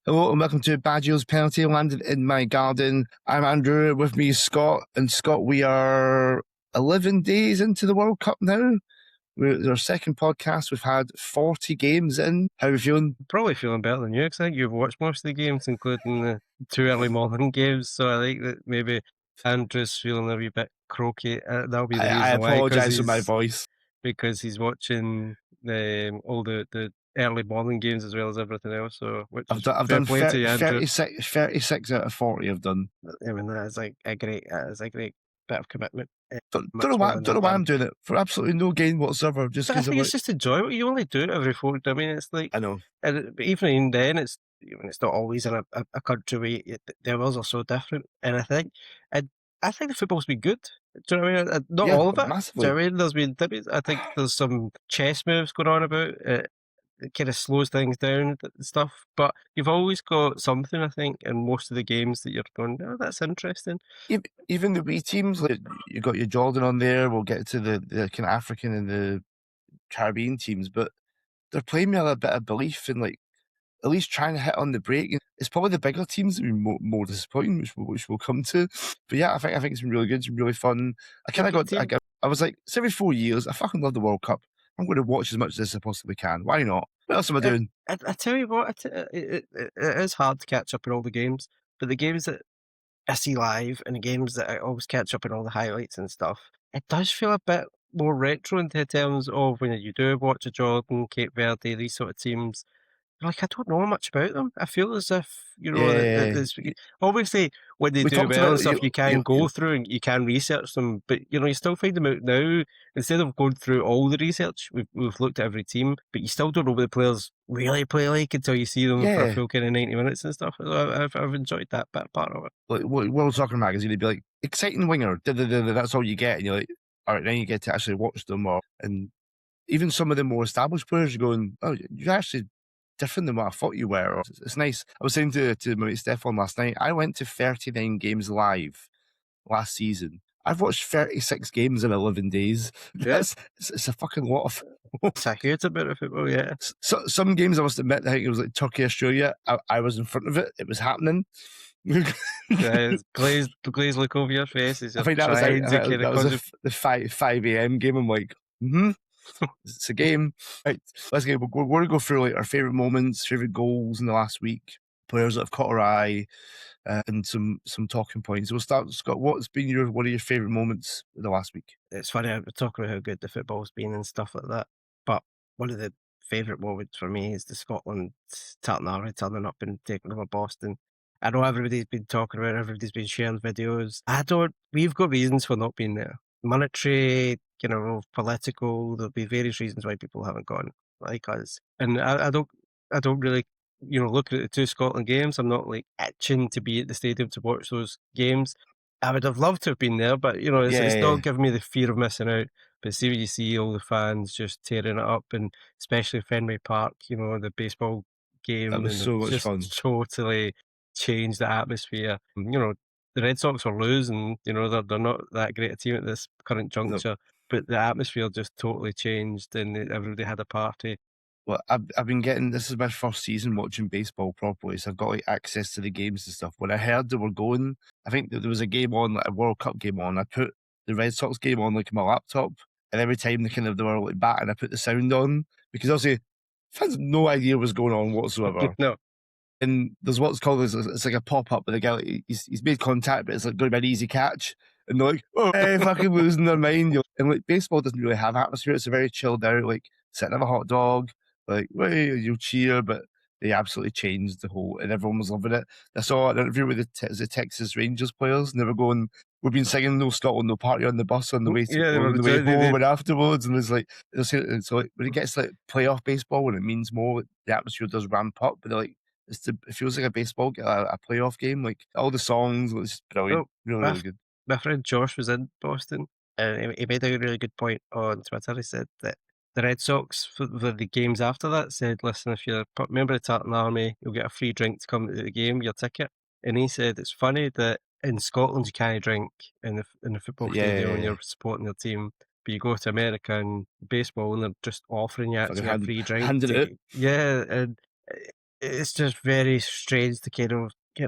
Hello and welcome to Baggio's Penalty Landed in My Garden. I'm Andrew, with me is Scott. And Scott, we are 11 days into the World Cup now. It's our second podcast. We've had 40 games in. How are we feeling? Probably feeling better than you, because I think you've watched most of the games, including the 2 early morning games. So I think that maybe Andrew's feeling a wee bit croaky. That'll be the reason I why, apologise for my voice. because he's watching all the early morning games as well as everything else. So I've done 36 out of 40 I've done. I mean, that is like a great bit of commitment. Don't know why I'm doing it for absolutely no gain whatsoever. Just But I because think I'm it's just enjoyable. You only do it every 4. I mean, it's like, I know. but even then, it's not always in a country where the rules are so different. And I think the football's been good. Do you know what I mean? Not all of it. Massively. Do you know what I mean? There's been, I think there's some chess moves going on about it. It kind of slows things down and stuff. But you've always got something, I think, in most of the games that you're going, oh, that's interesting. Even the wee teams, like you got your Jordan on there. We'll get to the kind of African and the Caribbean teams, but they're playing me a bit of belief in like at least trying to hit on the break. It's probably the bigger teams that are more disappointing, which we'll come to. But yeah, I think it's been really good. It's been really fun. I was like, it's every 4 years. I fucking love the World Cup. I'm going to watch as much of this as I possibly can. Why not? What else am I doing? I tell you what, it is hard to catch up in all the games, but the games that I see live and the games that I always catch up in all the highlights and stuff, it does feel a bit more retro in terms of when you do watch a Jordan, Cape Verde, these sort of teams. Like, I don't know much about them. I feel as if, there's obviously when they We do talked well about and stuff, you can go through and you can research them, but you still find them out now. Instead of going through all the research, we've looked at every team, but you still don't know what the players really play like until you see them for a full kind of 90 minutes and stuff. I've enjoyed that part of it. Like World Soccer Magazine, they'd be like, exciting winger, that's all you get, and you're like, all right, now you get to actually watch them, and even some of the more established players are going, oh, you're actually different than what I thought you were. Or, it's nice. I was saying to my mate Stefan last night, I went to 39 games live last season. I've watched 36 games in 11 days. Yeah. It's a fucking lot of It's a huge amount of football, yeah. So, some games, I must admit, I think it was like Turkey, Australia. I was in front of it. It was happening. Yeah, glazed look over your face. I think that was the 5 a.m. game. I'm like, it's a game. Right, let's get. We're going to go through like our favorite moments, favorite goals in the last week, players that have caught our eye, and some talking points. We'll start, Scott. What's been one of your favorite moments of the last week? It's funny, we're talking about how good the football's been and stuff like that, but one of the favourite moments for me is the Scotland Tartan Army turning up and taking over Boston. I know everybody's been talking about it, everybody's been sharing videos. We've got reasons for not being there. Monetary, political, there'll be various reasons why people haven't gone, like us. And I don't really, looking at the 2 Scotland games, I'm not like itching to be at the stadium to watch those games. I would have loved to have been there, but it's not giving me the fear of missing out. But see when you see all the fans just tearing it up, and especially Fenway Park, the baseball game, that was so much fun. Totally changed the atmosphere. The Red Sox are losing. They're not that great a team at this current juncture, but the atmosphere just totally changed, and everybody had a party. Well, I've been getting, this is my first season watching baseball properly, so I've got like access to the games and stuff. When I heard they were going, I think that there was a game on, like a World Cup game on. I put the Red Sox game on like my laptop, and every time they were like batting, I put the sound on, because obviously fans had no idea what was going on whatsoever. No. And there's what's called, it's like a pop-up, but the guy, he's made contact, but it's like going to be an easy catch. And they're like, oh, hey, fucking losing their mind. And like, baseball doesn't really have atmosphere. It's a very chilled out, like sitting have a hot dog, like, well, you'll cheer, but they absolutely changed the whole, and everyone was loving it. I saw an interview with the Texas Rangers players, and they were going, we've been singing No Scotland, No Party on the bus on the way home and afterwards, and it's like, so like, when it gets like playoff baseball, when it means more, the atmosphere does ramp up, but they're like, it feels like a baseball, a playoff game, like all the songs, it's just brilliant, really good. My friend Josh was in Boston, and he made a really good point on Twitter. He said that the Red Sox, for the games after that, said, listen, if you're a member of the Tartan Army, you'll get a free drink to come to the game, your ticket. And he said it's funny that in Scotland you can't drink in the football stadium when you're supporting your team, but you go to America and baseball and they're just offering you actually a free drink. Handed it. Yeah, and it's just very strange, the kind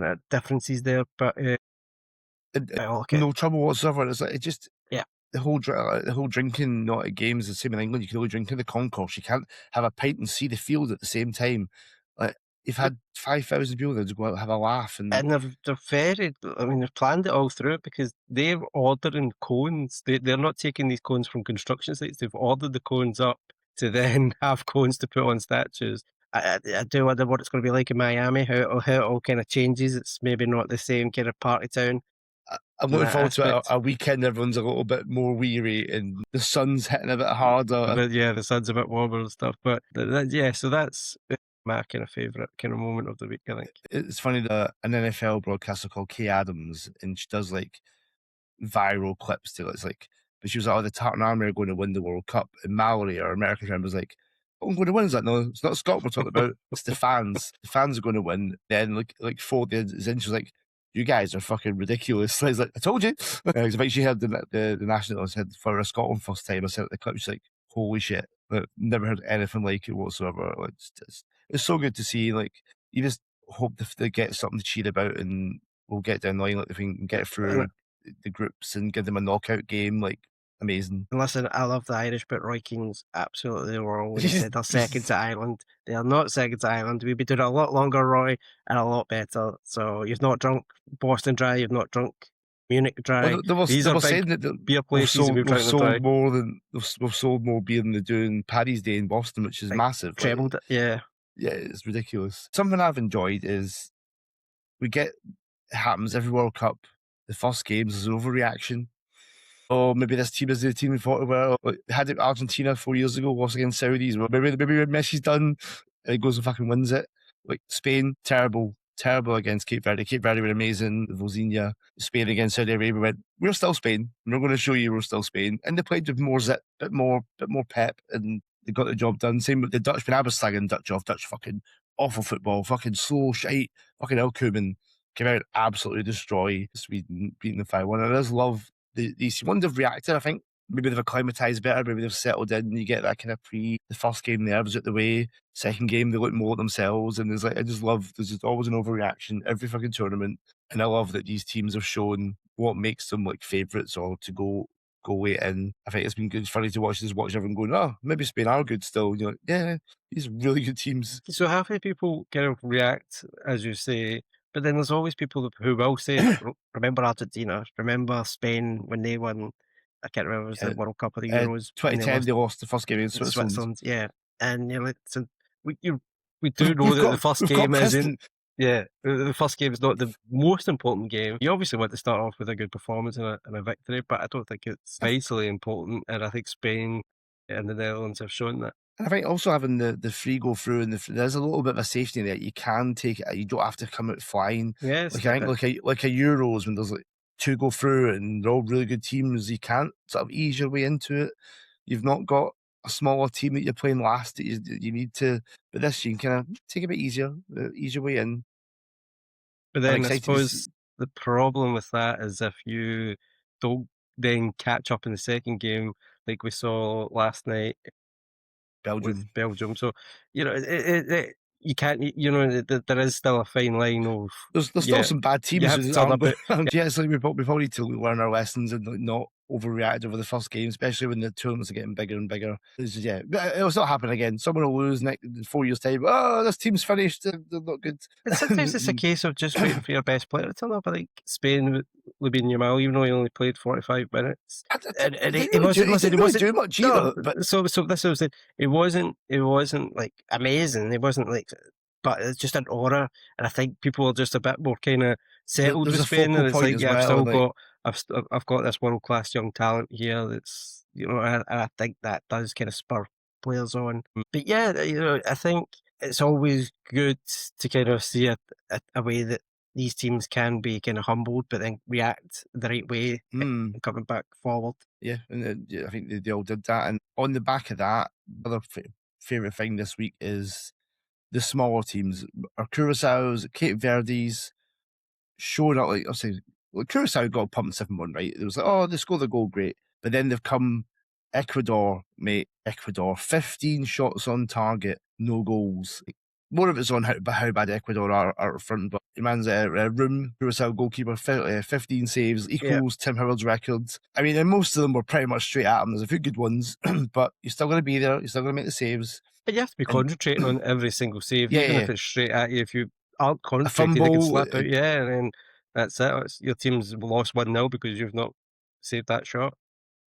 of differences there, but And I like it. no trouble whatsoever. It's like it just Yeah. the whole drinking not at games is the same in England. You can only drink in the concourse. You can't have a pint and see the field at the same time. Like you've had 5,000 people that just go out and have a laugh, and And they're very, I mean, they've planned it all through because they're ordering cones. They're not taking these cones from construction sites. They've ordered the cones up to then have cones to put on statues. I do wonder what it's going to be like in Miami, how it all kind of changes. It's maybe not the same kind of party town I'm in looking that forward to aspect. a weekend. Everyone's a little bit more weary, and the sun's hitting a bit harder. But yeah, the sun's a bit warmer and stuff. But yeah, so that's my kind of favourite kind of moment of the week, I think. It's funny that an NFL broadcaster called Kay Adams, and she does like viral clips to it. It's like, but she was like, "Oh, the Tartan Army are going to win the World Cup," and Mallory, our American friend, was like, "Oh, I'm going to win." Is like, no, it's not Scotland we're talking about. It's the fans. The fans are going to win. Then like 4 days in, she's like, "You guys are fucking ridiculous." So I was like, "I told you." Because I she heard the national said for a Scotland first time. I sent the clip. She's like, "Holy shit!" Like, never heard anything like it whatsoever. Like, it's so good to see. Like, you just hope they get something to cheer about, and we'll get down the line. Like, if we can get And through the groups and give them a knockout game, like amazing. And listen, I love the Irish, but Roy Keane's absolutely wrong when he said they're second to Ireland. They are not second to Ireland. We'd be doing it a lot longer, Roy, and a lot better. So you've not drunk Boston Dry, you've not drunk Munich Dry. Well, they were These they are were big saying that beer places, and we've we've drank them dry. sold more than we've sold more beer than they do in Paddy's Day in Boston, which is Like massive. Like, trebled it. Yeah. yeah, it's ridiculous. Something I've enjoyed is we get it happens every World Cup. The first games is overreaction. Oh, maybe this team is the team we thought we were. Like, had it Argentina 4 years ago, lost against Saudis. Well, maybe when Messi's done, and he goes and fucking wins it. Like Spain, terrible against Cape Verde. Cape Verde were amazing. Vozinha, Spain against Saudi Arabia went, we're still Spain. We're going to show you we're still Spain. And they played with more zip, bit more pep, and they got the job done. Same with the Dutch. When I was slagging Dutch off, Dutch fucking awful football, fucking slow shite, fucking Elkuman came out absolutely destroy Sweden, beating the 5-1. I just love these ones have reacted. I think maybe they've acclimatized better, maybe they've settled in. You get that kind of the first game nerves out the way. Second game they look more at themselves, and there's like I just love there's just always an overreaction every fucking tournament, and I love that these teams have shown what makes them like favourites or to go away in. I think it's been good. It's funny to watch everyone going, oh, maybe Spain are good still. You're like, yeah, these are really good teams. So half of people kind of react, as you say, but then there's always people who will say, remember Argentina, remember Spain when they won, I can't remember, it was the World Cup or the Euros, and they 2010 lost they lost the first game in in Switzerland. Switzerland, yeah. And you're like, so we do know We've that the first got game isn't, Preston. yeah, the first game is not the most important game. You obviously want to start off with a good performance and a victory, but I don't think it's vitally important, and I think Spain and the Netherlands have shown that. I think also having the free go through and there's a little bit of a safety there. You can take it. You don't have to come out flying. Yes, Like I think like a Euros when there's like 2 go through and they're all really good teams. You can't sort of ease your way into it. You've not got a smaller team that you're playing last that you need to. But this you can kind of take it a bit easier, ease your way in. But I'm then I excited to see suppose the problem with that is if you don't then catch up in the second game, like we saw last night with Belgium. Belgium. So, you can't, there is still a fine line of, There's still yeah, some bad you teams have to who turn aren't up. going. Yeah, it's like we probably need to learn our lessons and like, not overreact over the first game, especially when the tournaments are getting bigger and bigger. It'll still happen again. Someone will lose next 4 years' time. Oh, this team's finished. They're not good. And sometimes it's a case of just waiting for your best player to turn up. I think Spain with Lamine Yamal, even though he only played 45 minutes, and he wasn't. He Listen, didn't he really wasn't. do much No, either. But so this was it. It wasn't like amazing. It wasn't like, but it's just an aura, and I think people are just a bit more kind of settled there's with a Spain, focal and it's point like, as yeah, well. And like, I've got this world class young talent here. That's and I think that does kind of spur players on. But yeah, I think it's always good to kind of see a way that these teams can be kind of humbled, but then react the right way and coming back forward. yeah, and I think they all did that. And on the back of that, other favorite thing this week is the smaller teams. Our Curaçao's, Cape Verde's showing up. Like I say, Curaçao got pumped 7-1, right? It was like, oh, they scored the goal, great. But then they've come Ecuador, mate. Ecuador, 15 shots on target, no goals. more of it's on how bad Ecuador are up front, but your man's room, Curaçao goalkeeper, 15 saves, equals Tim Howard's records. I mean, and most of them were pretty much straight at him. There's a few good ones, but you're still going to be there. You're still going to make the saves. But you have to be concentrating on every single save, even if it's straight at you. If you aren't A concentrating, fumble, they can slap out. Yeah, and then that's it. Your team's lost 1-0 because you've not saved that shot.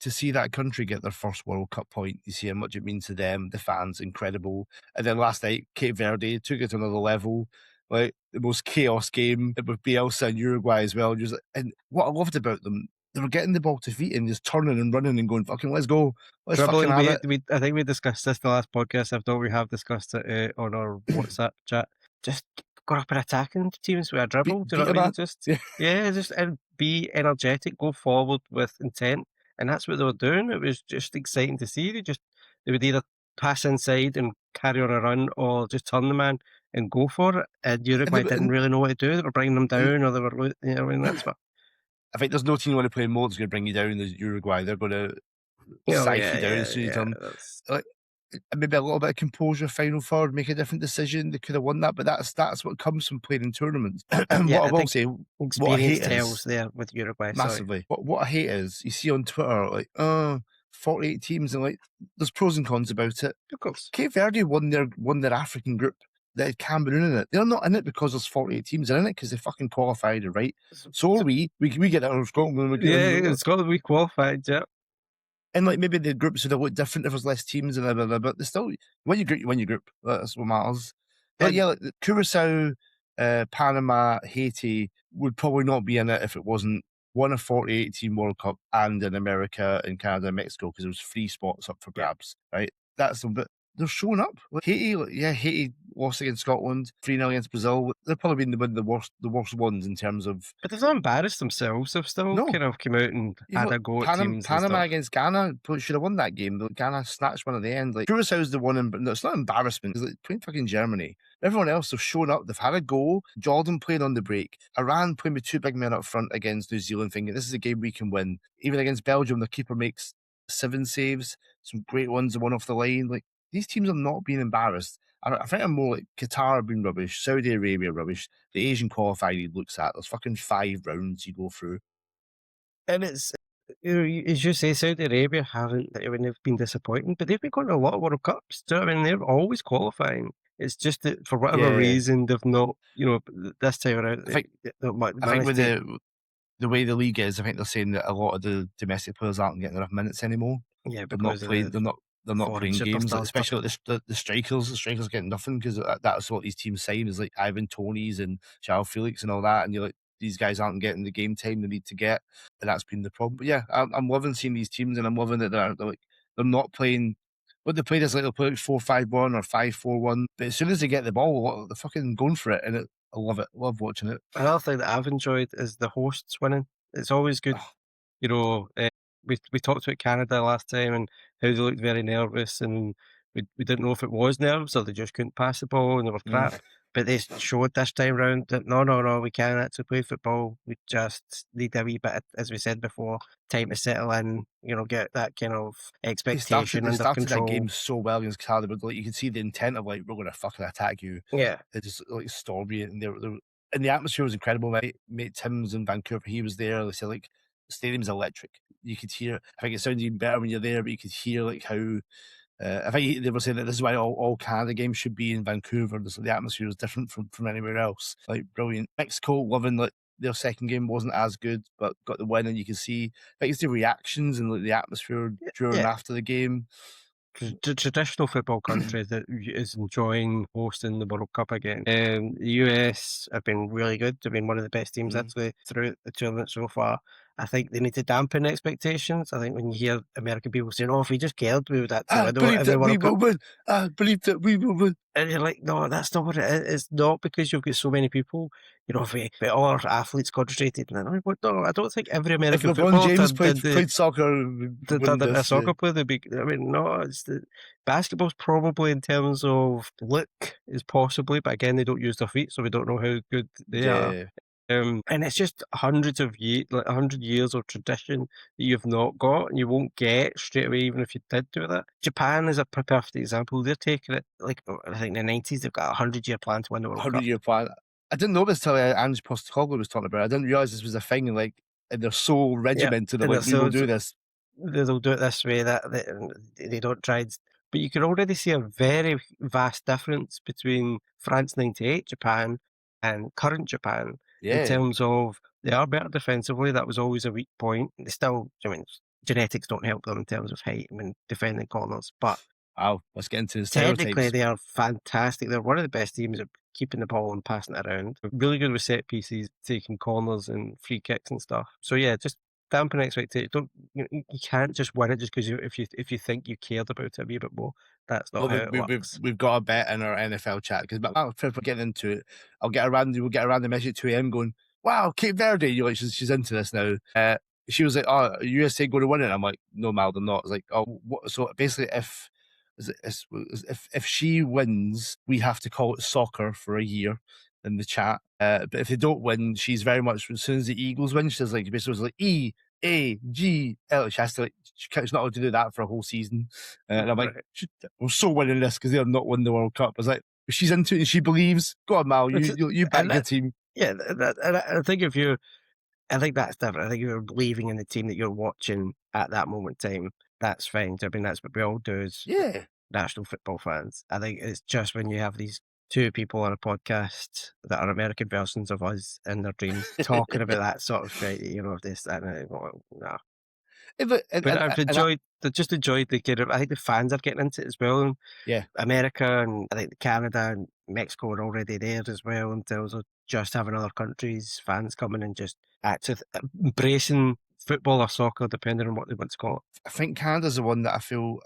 To see that country get their first World Cup point, you see how much it means to them, the fans, incredible. And then last night, Cape Verde took it to another level, like the most chaos game with Bielsa and Uruguay as well. And what I loved about them, they were getting the ball to feet and just turning and running and going, fucking, let's go. Let's Dribbling, fucking have it. I think we discussed this the last podcast. If not, we have discussed it on our WhatsApp chat. Just go up and attacking teams with a dribble. Do you know what I mean? Just and be energetic, go forward with intent. And that's what they were doing. It was just exciting to see. They would either pass inside and carry on a run, or just turn the man and go for it. And Uruguay didn't really know what to do. They were bringing them down, or they were, you know, I mean, that's what. I think there's no team you want to play more that's going to bring you down as Uruguay. They're going to scythe you down as soon as you turn. Like, maybe a little bit of composure, final third, make a different decision. They could have won that, but that's what comes from playing in tournaments. What I will say, what I hate tells there with Uruguay massively. What I hate is you see on Twitter like, 48 teams, and like there's pros and cons about it. Of course, Cape Verde won their African group that had Cameroon in it. They're not in it because there's 48 teams. They're in it because they fucking qualified, right? So are we get that out of Scotland. In Scotland we qualified, yeah. And like maybe the groups would have looked different if there's less teams and blah, blah, blah, but they still when you group. That's what matters. But yeah, like Curaçao, Panama, Haiti would probably not be in it if it wasn't one of 48 team World Cup and in America and Canada and Mexico, because there was 3 spots up for grabs, right? That's them, but they're showing up. Like Haiti lost against Scotland, 3-0 against Brazil. They've probably been the worst ones in terms of. But they've not embarrassed themselves. They've still kind of come out and had a go at teams. Panama against Ghana should have won that game. But Ghana snatched one at the end. Like Curaçao's the one, but no, it's not embarrassment. It's like playing fucking Germany. Everyone else have shown up. They've had a go. Jordan played on the break. Iran playing with 2 big men up front against New Zealand, thinking this is a game we can win. Even against Belgium, the keeper makes 7 saves, some great ones, one off the line. Like these teams are not being embarrassed. I think I'm more like Qatar being rubbish, Saudi Arabia rubbish. The Asian qualifying he looks at, there's fucking 5 rounds you go through. And it's, as you say, Saudi Arabia they've been disappointing, but they've been going to a lot of World Cups. Do you know what I mean? They're always qualifying. It's just that for whatever reason, they've not, this time around. I think with the way the league is, I think they're saying that a lot of the domestic players aren't getting enough minutes anymore. Yeah, because they're not playing games, especially like the strikers. The strikers getting nothing because that's what these teams sign is like Ivan Toney's and João Felix and all that. And you're like, these guys aren't getting the game time they need to get, and that's been the problem. But yeah, I'm loving seeing these teams, and I'm loving that they're not playing. What they played is like they'll play like 4-5-1 or 5-4-1, but as soon as they get the ball, they're fucking going for it, and I love it. I love watching it. Another thing that I've enjoyed is the hosts winning. It's always good, we talked about Canada last time and how they looked very nervous, and we didn't know if it was nerves or they just couldn't pass the ball and they were crap. But they showed this time round that no, we can actually play football. We just need a wee bit, as we said before, time to settle in, get that kind of expectation under control. They started that game so well against Canada, but like, you can see the intent of like, we're going to fucking attack you. Yeah. They just like storm you, and and the atmosphere was incredible. My mate Tim's in Vancouver, he was there. They said like the stadium's electric. You could hear. I think it sounded even better when you're there, but you could hear like how. I think they were saying that this is why all Canada games should be in Vancouver. The atmosphere is different from anywhere else. Like brilliant. Mexico loving like their second game wasn't as good, but got the win, and you can see I think it's the reactions and like the atmosphere during and after the game. The traditional football country that is enjoying hosting the World Cup again. The US have been really good. They've been one of the best teams actually throughout the tournament so far. I think they need to dampen expectations. I think when you hear American people saying, if we just cared, we would actually win. I believe that we will win. And you're like, no, that's not what it is. It's not because you've got so many people. If all our athletes concentrated. No, I don't think every American footballer James played soccer. A soccer player, basketball's probably in terms of look is possibly, but again, they don't use their feet, so we don't know how good they are. And it's just hundreds of years, like 100 years of tradition that you've not got and you won't get straight away, even if you did do that. Japan is a perfect example. They're taking it, like, I think in the 90s, they've got a 100-year plan to win the World Cup. 100-year plan. I didn't know this till Ange Postecoglou was talking about it. I didn't realize this was a thing, and like, and they're so Yeah, regimented that and like it's we will so do this. they'll do it this way, that they don't try and but you can already see a very vast difference between France '98 Japan and current Japan in Yeah. terms of they are better defensively. That was always a weak point. They still, I mean, genetics don't help them in terms of height when defending corners, but Wow, let's get into the technically stereotypes. they are fantastic. They're one of the best teams at keeping the ball and passing it around. They're really good with set pieces, taking corners and free kicks and stuff. So yeah, just dampen expectations. Don't you can't just win it just because if you think you cared about it a wee bit more. That's not Well, how it works. we've got a bet in our NFL chat because if we're getting into it, we'll get around the message at 2 a.m. going, wow, Cape Verde, you like she's into this now. She was like, oh, USA going to win it. I'm like, no, Mal, they're not. It's like, oh, what? So basically, if she wins, we have to call it soccer for a year in the chat. But if they don't win, she's very much, as soon as the Eagles win, she's like, basically like EAGL. She has to like, she's not allowed to do that for a whole season. And I'm like, Right. we're so winning this because they're not winning the World Cup. I was like, if she's into it and she believes, go on, Mal, you back And your team. yeah, and I think if you I think that's different. I think if you're believing in the team that you're watching at that moment in time, that's fine. I mean, that's what we all do as Yeah. national football fans. I think it's just when you have these two people on a podcast that are American versions of us in their dreams talking about that sort of shit, this, that, and the other. No. But I just enjoyed the kind of, I think the fans are getting into it as well. Yeah. America and I think Canada and Mexico are already there as well in terms of just having other countries, fans coming and just actually embracing football or soccer, depending on what they want to call it. I think Canada's the one that I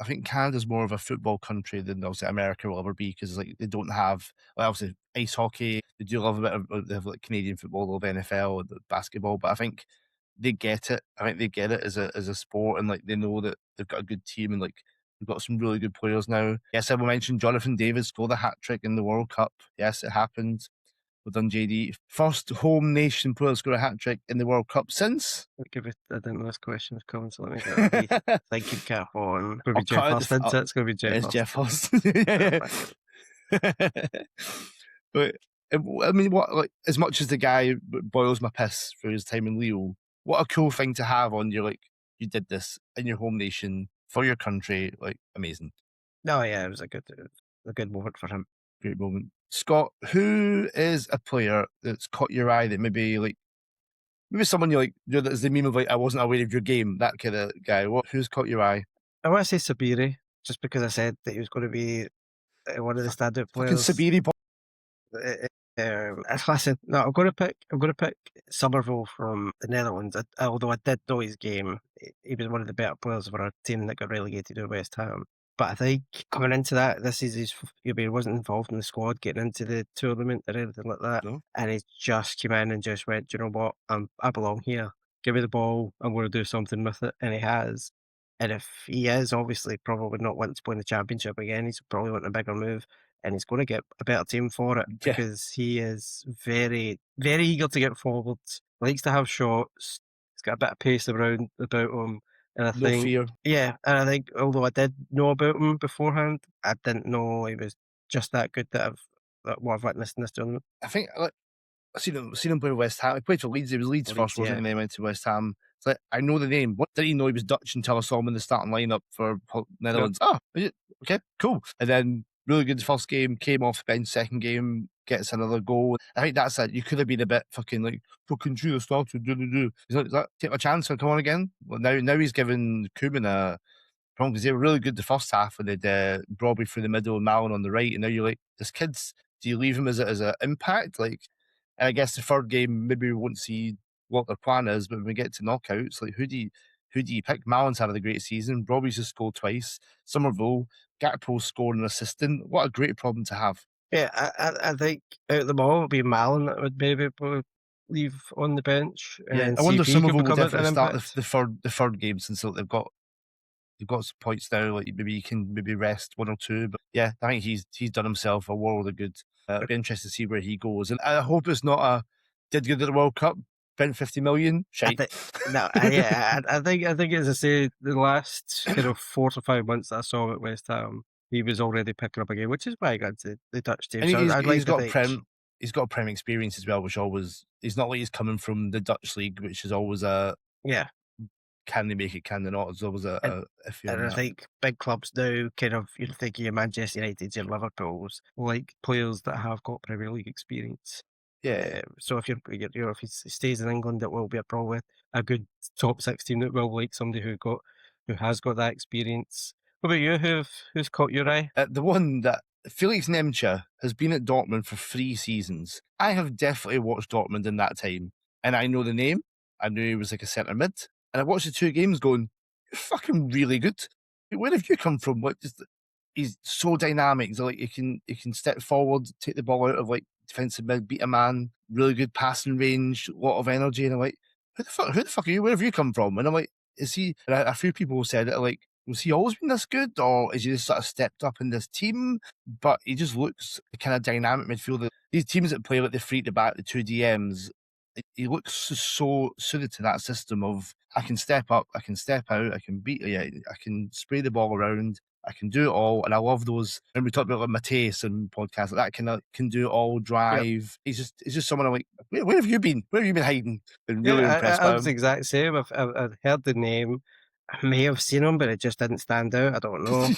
think Canada's more of a football country than obviously America will ever be because like they don't have, like, obviously ice hockey. They do love a bit of they have like Canadian football, love NFL, and basketball, but I think they get it. I think they get it as a sport, and like they know that they've got a good team and like they've got some really good players now. Yes, I will mention Jonathan David scored a hat trick in the World Cup. Yes, it happened. Well done, JD. First home nation player to score a hat trick in the World Cup since. I didn't know this question was coming, so let me get ready. Thinking cap on. It's going to be Jeff Hurst, isn't it? It's going to be Jeff It's Hurst. Jeff Hurst. But I mean, what, like, as much as the guy boils my piss for his time in Leo, what a cool thing to have on your, like, you did this in your home nation for your country, like, amazing. No, yeah, it was a good moment for him. Great moment. Scott, who is a player that's caught your eye that maybe someone you like, that's the meme of like, I wasn't aware of your game, that kind of guy. Who's caught your eye? I want to say Saibari, just because I said that he was going to be one of the standout Fucking players. Saibari. Listen, no, I'm going to pick Somerville from the Netherlands. Although I did know his game, he was one of the better players for our team that got relegated to West Ham. But I think coming into that, this is he wasn't involved in the squad getting into the tournament or anything like that, No? and he just came in and just went, "Do you know what? I belong here. Give me the ball. I'm going to do something with it," and he has. And if he is obviously probably not wanting to play in the championship again, he's probably wanting a bigger move. And he's going to get a better team for it Yeah. because he is very, very eager to get forward. Likes to have shots. He's got a bit of pace about him, and I No think, fear. yeah, and I think although I did know about him beforehand, I didn't know he was just that good that I've witnessed in this tournament. I think, like, I've seen him play with West Ham. He played for Leeds. He was Leeds first, wasn't he? Yeah. And then went to West Ham. It's like, I know the name. What didn't even know he was Dutch until I saw him in the starting lineup for Netherlands. Oh, is it? Okay, cool. And then really good first game, came off the bench, second game, gets another goal. I think that's it. You could have been a bit fucking should have started. Is that take a chance and come on again? Well, now he's given Koeman a problem because they were really good the first half when they'd Brobbey through the middle and Mallon on the right, and now you're like, this kid's. Do you leave him as an impact? Like, and I guess the third game maybe we won't see what their plan is, but when we get to knockouts, like who do you pick? Mallon's had a great season. Brobbey's just scored twice. Somerville, Gakpo's scoring an assistant. What a great problem to have. Yeah, I think out of them all, it would be Malin that would maybe leave on the bench. And then I wonder if CP could Somerville will become an definitely start impact. the third game since they've got some points now. Like maybe you can rest one or two. But yeah, I think he's done himself a world of good. It'll be interesting to see where he goes, and I hope it's not did good at the World Cup, spent 50 million. I Shite. think no, I think as I say, the last kind of 4 to 5 months that I saw him at West Ham, he was already picking up a game, which is why I got to the Dutch team. And So I'd like to think, he's got prem experience as well, which always, he's not like he's coming from the Dutch league, which is always a yeah, can they make it, can they not? It's always a iffy on and I that. think big clubs now kind of, you're thinking your Manchester Uniteds, your Liverpools, like players that have got Premier League experience. Yeah. So if if he stays in England, it will be probably a good top 6 team that will like somebody who has got that experience. What about you? Who's caught your eye? The one that Felix Nmecha has been at Dortmund for 3 seasons. I have definitely watched Dortmund in that time, and I know the name. I knew he was like a centre mid, and I watched the 2 games going, you're fucking really good. Where have you come from? What just he's so dynamic. So like he can step forward, take the ball out of like defensive mid, beat a man, really good passing range, a lot of energy, and I'm like, who the fuck are you? Where have you come from? And I'm like, is he? And a few people said it like, was he always been this good, or is he just sort of stepped up in this team? But he just looks the kind of dynamic midfielder. These teams that play like the 3 at the back, the 2 DMs, he looks so suited to that system of I can step up, I can step out, I can beat you, I can spray the ball around, I can do it all. And I love those. And we talked about like Mateus and podcasts like that. Can do it all, drive. Yep. He's just someone I'm like, where have you been? Where have you been hiding? Been really Yeah, impressed I by was the him. exact same. I've heard the name. I may have seen him, but it just didn't stand out. I don't know.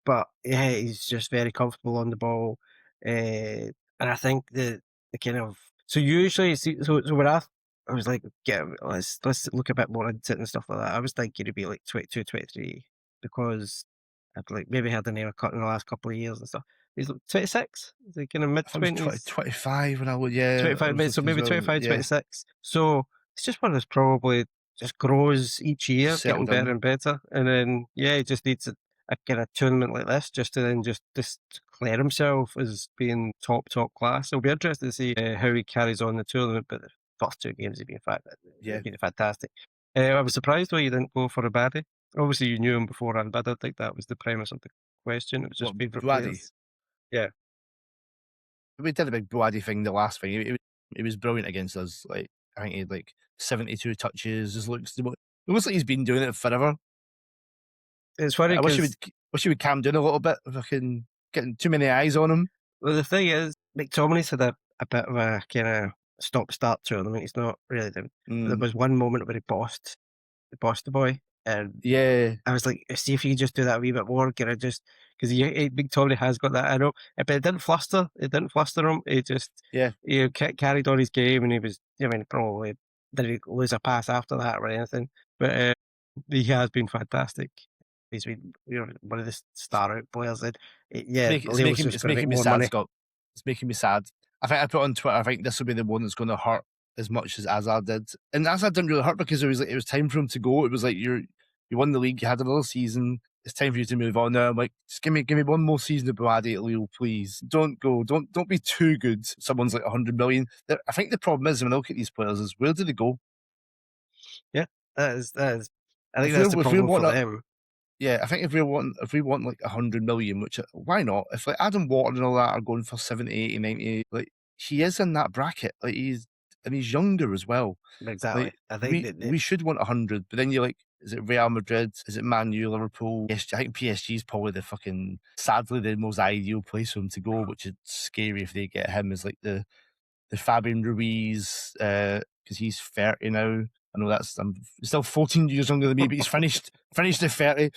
But yeah, he's just very comfortable on the ball. And I think the kind of, so usually, so when I was like, yeah, let's look a bit more into it and stuff like that. I was thinking it'd be like 22, 23, because I'd like maybe had the name of cut in the last couple of years and stuff. He's like 26, is he kind of mid I was 20s? 25 when I was, yeah. 25 minutes, so looking as maybe well, 25, yeah. 26. So it's just one that's probably just grows each year, getting Settled better in. and better. And then, yeah, he just needs a kind of tournament like this just to then just declare himself as being top class. It'll be interesting to see how he carries on the tournament, but the first 2 games have been fantastic. I was surprised why you didn't go for Abadi. Obviously, you knew him beforehand, but I don't think that was the premise of the question. It was just favourite Buadi? players. Yeah. We did a big Buadi thing the last thing. It was brilliant against us. Like I think he had like 72 touches. Just looks it looks like he's been doing it forever. It's funny I because wish he would calm down a little bit. Fucking getting too many eyes on him. well, the thing is, McTominay's had a bit of a kind of stop-start tournament. He's not really. There was one moment where he bossed the boy, and Yeah, I was like, see if you could just do that a wee bit more. Can I just because McTominay has got that. I know, but it didn't fluster. It didn't fluster him. He just yeah. carried on his game, and he was. I mean, probably didn't lose a pass after that or anything, but he has been fantastic. He's been one of the star out players. And yeah, Leo's just It's going to make making me more sad, money. Scott. It's making me sad. I think I put on Twitter. I think this will be the one that's going to hurt as much as Hazard did, and Hazard didn't really hurt because it was time for him to go. It was like you won the league, you had another season. It's time for you to move on now. I'm like, just give me one more season of Buadi at Lille, please. Don't go. Don't be too good. Someone's like 100 million. I think the problem is when I look at these players is where do they go? Yeah, that is. I think If that's the we problem want for them. Yeah, I think if we want like 100 million, which why not? If like Adam Water and all that are going for 70, 80, 90, like he is in that bracket. Like he's younger as well. Exactly. Like I think we should want 100, but then you're like, is it Real Madrid? Is it Man U, Liverpool? PSG? I think PSG is probably sadly the most ideal place for him to go, which is scary if they get him as like the Fabian Ruiz, because he's 30 now. I know I'm still 14 years younger than me, but he's finished at 30.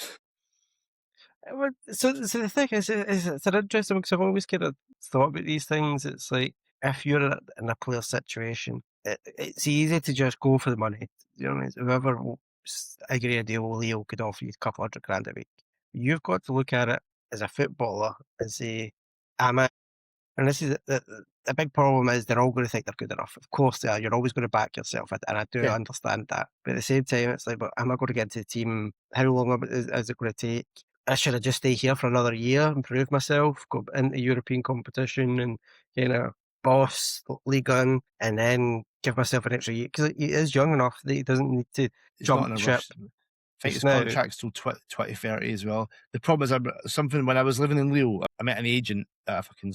So the thing is it's an interesting because I've always kind of thought about these things. It's like if you're in a player situation, it's easy to just go for the money. You know, whoever will agree a deal with Leo could offer you a couple $100,000 a week. You've got to look at it as a footballer and say, am I? And this is the big problem is they're all going to think they're good enough. Of course they are. You're always going to back yourself, and I do Yeah. understand that. But at the same time, it's like, well, am I going to get into the team? How long is it going to take? Should I just stay here for another year, improve myself, go into European competition and, boss League on, and then give myself an extra year? Because he is young enough that he doesn't need to He's not in jump a ship. rush. I think his now. contract's till 2030 as well. The problem is, something when I was living in Lille, I met an agent at a fucking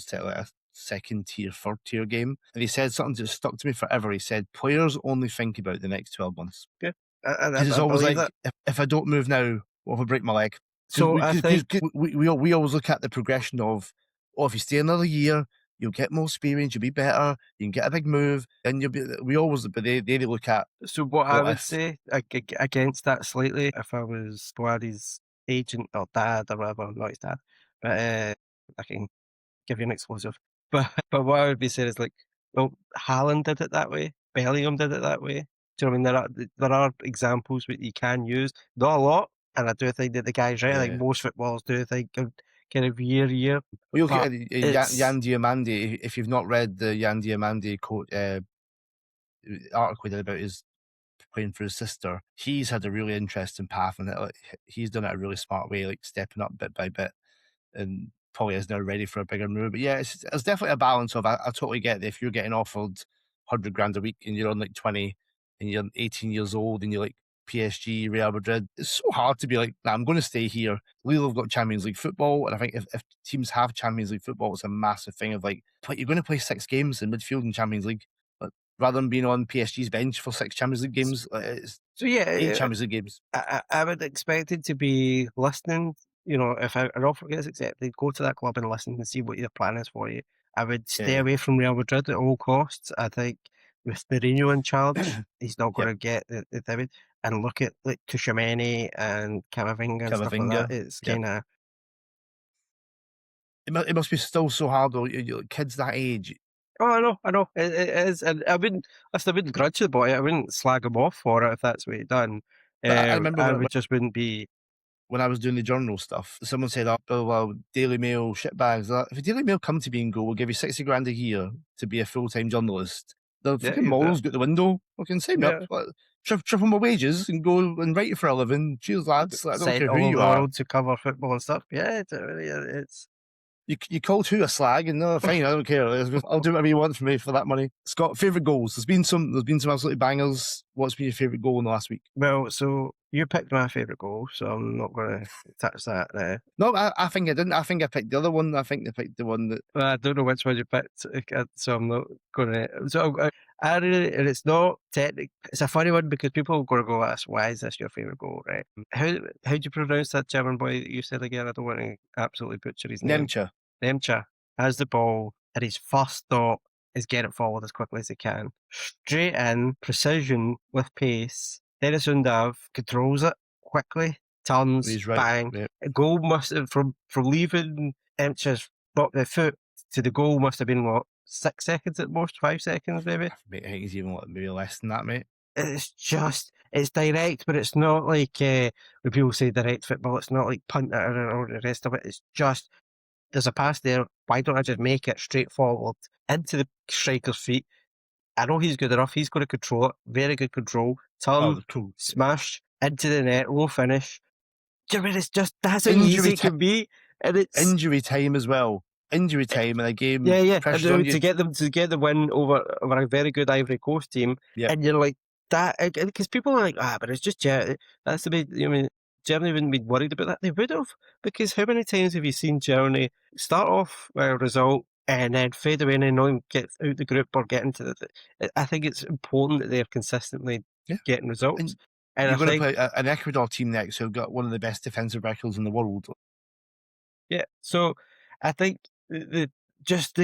second tier, third tier game. And he said something that stuck to me forever. He said, players only think about the next 12 months. Yeah, and Because it's I always believe like, that. if I don't move now, what if I break my leg? So I think We always look at the progression of, oh, if you stay another year, you'll get more experience, you'll be better, you can get a big move, and you'll be. We always, but they look at. so. What I would if. say against that slightly, if I was Boadi's agent or dad or whatever, not his dad, but I can give you an exclusive. But what I would be saying is like, well, Haaland did it that way, Bellingham did it that way. Do you know what I mean? There are examples that you can use, not a lot, and I do think that the guy's right. I think Yeah. most footballers do think kind of year. Well, you look But at it's Yan Diomande. If you've not read the Yan Diomande quote article he did about his playing for his sister, he's had a really interesting path, and like, he's done it a really smart way, like stepping up bit by bit, and probably is now ready for a bigger move. But yeah, it's definitely a balance of. I totally get that if you're getting offered 100 grand a week and you're on like 20 and you're 18 years old and you're like PSG, Real Madrid, it's so hard to be like, nah, I'm going to stay here. Lille have got Champions League football, and I think if teams have Champions League football, it's a massive thing of like, but you're going to play 6 games in midfield in Champions League. But rather than being on PSG's bench for 6 Champions League games, it's so yeah. 8 Champions League games. I would expect it to be listening. You know, if an offer gets accepted, go to that club and listen and see what your plan is for you. I would stay Yeah. away from Real Madrid at all costs. I think with Mourinho in charge, he's not going to get the thing. And look at like Tchouaméni and Camavinga and stuff like Camavinga, that. It's yeah. kind of. It must be still so hard though. Kids that age. Oh, I know. It is, and I wouldn't grudge the boy. I wouldn't slag him off for it if that's what he done. But I remember I would just wouldn't be. when I was doing the journal stuff, someone said, "Oh, well, Daily Mail shitbags. If a Daily Mail come to me and go, we'll give you 60 grand a year to be a full-time journalist," the fucking morals go out the window. Fucking sign me up. Triple my wages and go and write for a living. Cheers, lads. I don't Sent care all who over you the are. world to cover football and stuff. Yeah, it's. You called who a slag, and no, fine, I don't care. I'll do whatever you want from me for that money. Scott, favourite goals? There's been some absolutely bangers. What's been your favourite goal in the last week? Well, so you picked my favourite goal, so I'm not going to touch that now. No, I think I didn't. I think I picked the other one. I think I picked the one that. I don't know which one you picked, so I'm not going to. So I really, and it's not technical. It's a funny one because people are going to go ask, "Why is this your favourite goal?" Right? How do you pronounce that German boy that you said again? I don't want to absolutely butcher his name. Nmecha has the ball, and his first thought is get it forward as quickly as he can. Straight in, precision with pace. Deniz Undav controls it quickly, turns, bang. Yeah. A goal must have, from leaving Nmecha's foot to the goal must have been, what, 6 seconds at most? 5 seconds, maybe? Mate, I think it's even maybe less than that, mate. It's direct, but it's not like when people say direct football, it's not like punt it or the rest of it. It's just, there's a pass there. Why don't I just make it straight forward into the striker's feet? I know he's good enough. He's going to control it. Very good control. Turn, smash into the net, low finish. Do you know what I mean? It's just, that's how easy it can be. And it's injury time as well. Injury time in a game. Yeah. To get the win over a very good Ivory Coast team. Yeah. And you're like that, because people are like, but it's just that's the way. I mean, Germany wouldn't be worried about that. They would have, because how many times have you seen Germany start off with a result and then fade away and not even get out the group or get into the. I think it's important that they're consistently getting results. And you're going to play an Ecuador team next who've got one of the best defensive records in the world. Yeah, so I think the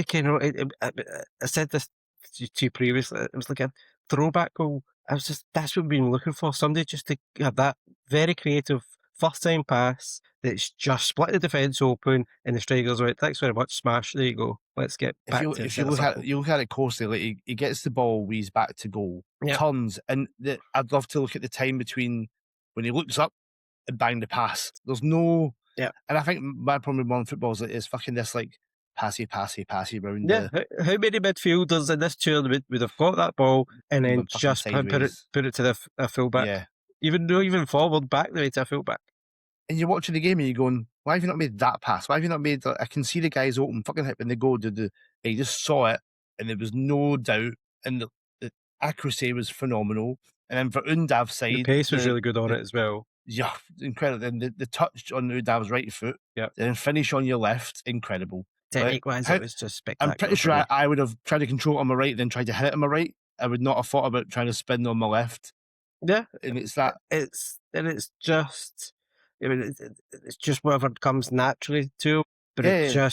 kind of. I said this to you previously. It was like a throwback goal. That's what we've been looking for. Somebody just to have that very creative first time pass that's just split the defence open and the striker's right. Thanks very much. Smash. There you go. Let's get back to if you look at it closely, like he gets the ball, he's back to goal, turns, and I'd love to look at the time between when he looks up and bang the pass. There's no. Yeah. And I think my problem with modern football is fucking this like passy round. Yeah. How many midfielders in this tour would have got that ball and then just put it to the fullback? Yeah. Even forward, back the way to a fullback. And you're watching the game and you're going, why have you not made that pass? Why have you not made I can see the guys open, fucking hit when they go, he just saw it and there was no doubt, and the accuracy was phenomenal. And then for Undav's side, the pace was really good on it as well. Yeah, incredible. And the touch on Undav's right foot, and then finish on your left, incredible. Technique-wise, How, it was just I'm spectacular pretty for sure me. I would have tried to control it on my right, then tried to hit it on my right. I would not have thought about trying to spin on my left. Yeah, And it's that, it's just, I mean, it's just whatever comes naturally to him, but yeah, yeah,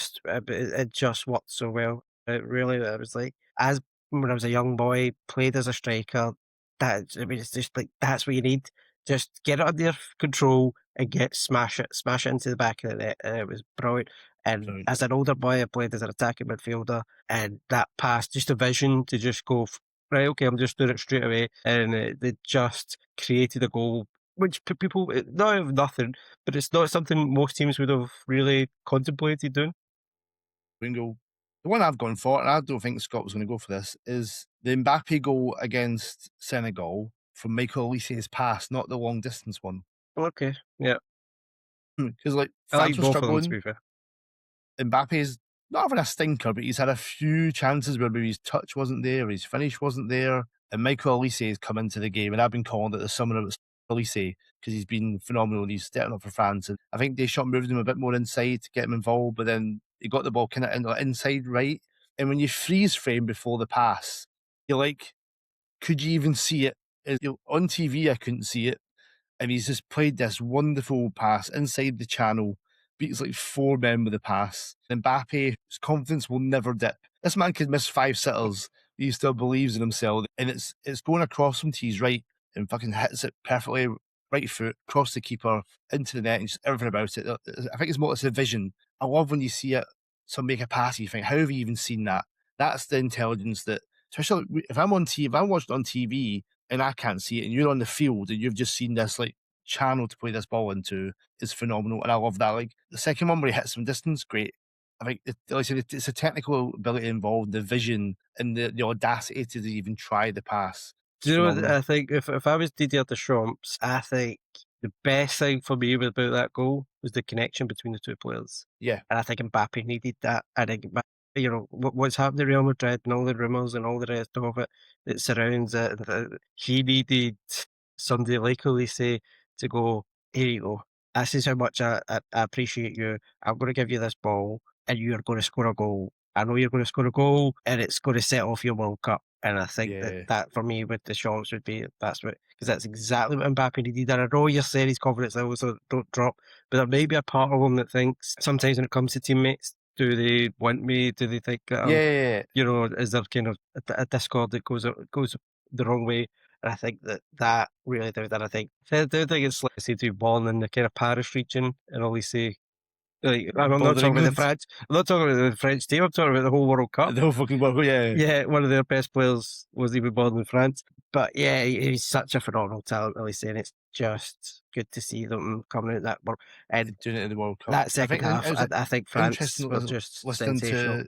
it just worked so well. It really, it was like, as when I was a young boy, played as a striker, I mean, it's just like, that's what you need. Just get it under your control and smash it into the back of the net, and it was brilliant. And brilliant. as an older boy, I played as an attacking midfielder, and that pass, just a vision to just go, right, okay, I'm just doing it straight away. And they just created a goal, which people, not have nothing, but it's not something most teams would have really contemplated doing. Bingo. The one I've gone for, and I don't think Scott was going to go for this, is the Mbappé goal against Senegal from Michael Olise's pass, not the long distance one. Okay, yeah. Because like I France like were both of them, to struggling. be fair. Mbappe's not having a stinker, but he's had a few chances where maybe his touch wasn't there, or his finish wasn't there. And Michael Olise has come into the game, and I've been calling it the summer of Olise because he's been phenomenal. He's stepping up for France, and I think Deschamps moved him a bit more inside to get him involved, but then he got the ball kind of inside right. And when you freeze frame before the pass, you're like, could you even see it? On TV, I couldn't see it, and he's just played this wonderful pass inside the channel, beats like 4 men with the pass. Mbappe, his confidence will never dip. This man could miss 5 sitters, he still believes in himself, and it's going across from to his right and fucking hits it perfectly, right foot, across the keeper, into the net, and just everything about it. I think it's more, it's a vision. I love when you see it, somebody make a pass, you think, how have you even seen that? That's the intelligence that, especially if I'm on TV, if I'm watching on TV and I can't see it, and you're on the field and you've just seen this like channel to play this ball into, is phenomenal, and I love that. Like the second one where he hits from distance, great. I think, like I said, it's a technical ability involved, the vision and the audacity to even try the pass. It's Do you know what phenomenal. I think? If I was Didier Deschamps, I think the best thing for me about that goal was the connection between the two players. Yeah, And I think Mbappe needed that. I think, you know, what's happened to Real Madrid and all the rumours and all the rest of it that surrounds it, he needed somebody like Olise to go, here you go. This is how much I appreciate you. I'm going to give you this ball and you're going to score a goal. I know you're going to score a goal and it's going to set off your World Cup. And I think yeah, that for me with the Champs would be, that's what, because that's exactly what Mbappe needed. And I know you're saying his confidence levels don't drop, but there may be a part of him that thinks sometimes when it comes to teammates, do they want me? Do they think that I'm, yeah. you know, is there kind of a discord that goes the wrong way? And I think that really does that. I think it's like say to be born in the kind of Paris region and always say, like, I'm not Bother talking about the England, French. I'm not talking about the French team. I'm talking about the whole World Cup. the whole fucking world. Yeah, Yeah, one of their best players was even born in France. But yeah, he's such a phenomenal talent, really saying it's just good to see them coming out that work. And doing it in the World Cup. that I second think it half, was I think France interesting were just listening sensational.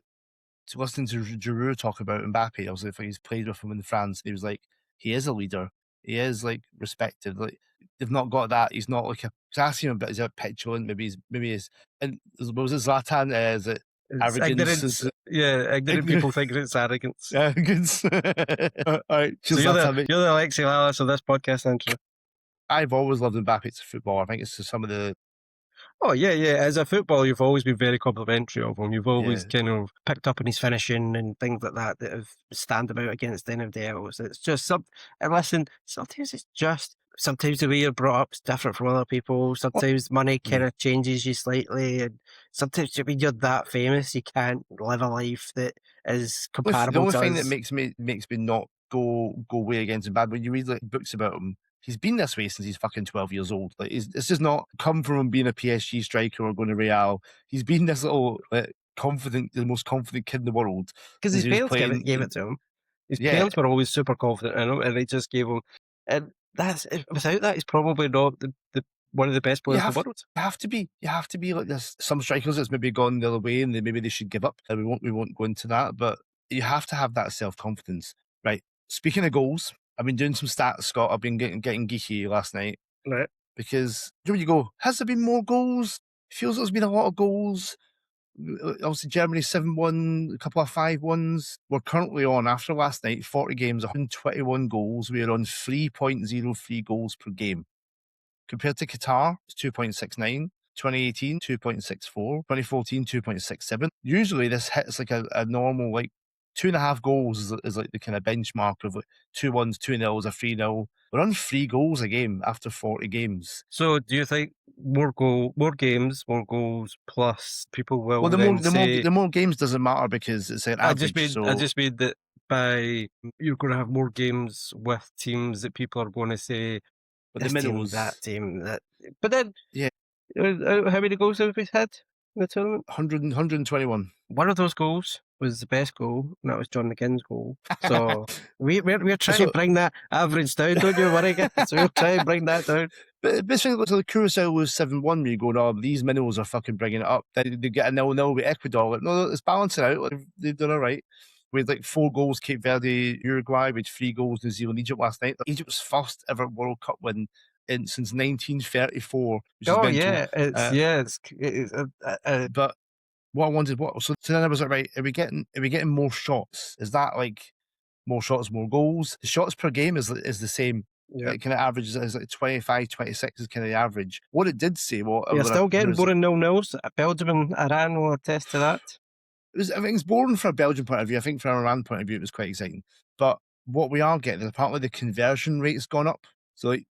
to listening to Giroud talk about Mbappe. Obviously, if he's played with him in France, he was like, he is a leader. He is like respected. Like they've not got that. He's not like a. Cause I see him a bit. He's a bit petulant. Maybe he's. And what was it? Zlatan? Is it It's arrogance? ignorance. Yeah, ignorant Ignorant people think it's arrogance. arrogance. All right, So cheers, Zlatan. Mate. you're the Alexi Lalas of this podcast, Andrew. I've always loved Mbappe to football. I think it's just some of the Oh yeah, yeah. As a footballer, you've always been very complimentary of him. You've always yeah. kind of picked up on his finishing and things like that that have stand him out against anybody else. It's just some. And listen, sometimes it's just sometimes the way you're brought up is different from other people. Sometimes money kind Yeah. of changes you slightly, and sometimes when you're that famous, you can't live a life that is The comparable only to thing that us. makes me not go way against him bad when you read like books about him, he's been this way since he's fucking 12 years old. Like it's just not come from him being a PSG striker or going to Real. He's been this little like confident, the most confident kid in the world Because since his he was parents playing. gave it to him. His Yeah, parents were always super confident in him, and they just gave him. And that's without that, he's probably not the one of the best you players in the have world. you have to be like this. Some strikers that's maybe gone the other way and maybe they should give up. We won't go into that, but you have to have that self confidence, right? Speaking of goals, I've been doing some stats, Scott. I've been getting geeky last night Right. because you go, has there been more goals? Feels like there's been a lot of goals. Obviously, Germany 7-1, a couple of 5-1s. We're currently on, after last night, 40 games, 121 goals. We are on 3.03 goals per game. Compared to Qatar, it's 2.69. 2018, 2.64. 2014, 2.67. Usually this hits like a normal, like 2.5 goals is like the kind of benchmark of like 2-1s, 2-0s, a 3-0. We're on 3 goals a game after 40 games. So do you think more games, more goals, plus people will Well, then say... the more games doesn't matter because it's an average. I just mean that by you're going to have more games with teams that people are going to say but this the team, Minnows, that team, that. But then, yeah, how many goals have we had in the tournament? 121. One of those goals was the best goal, and that was John McGinn's goal. So we're trying to bring that average down, don't you worry, guys? We'll try and bring that down. But basically, so the Curaçao was 7-1. We go, no, these Minnows are fucking bringing it up. They get a 0-0 with Ecuador. Like, no, it's balancing out. Like, they've done all right. We had like 4 goals, Cape Verde, Uruguay. We had 3 goals, New Zealand, Egypt last night. Egypt's first ever World Cup win since 1934. Which is mental. But what I wanted, so then I was like, right, are we getting more shots? Is that like more shots, more goals? The shots per game is the same. Yeah. It kind of averages is like 25, 26 is kind of the average. What it did say, You're still getting boring 0-0s. Belgium and Iran will attest to that. I think it's boring for a Belgian point of view. I think from an Iran point of view, it was quite exciting. But what we are getting, apparently the conversion rate's gone up. So like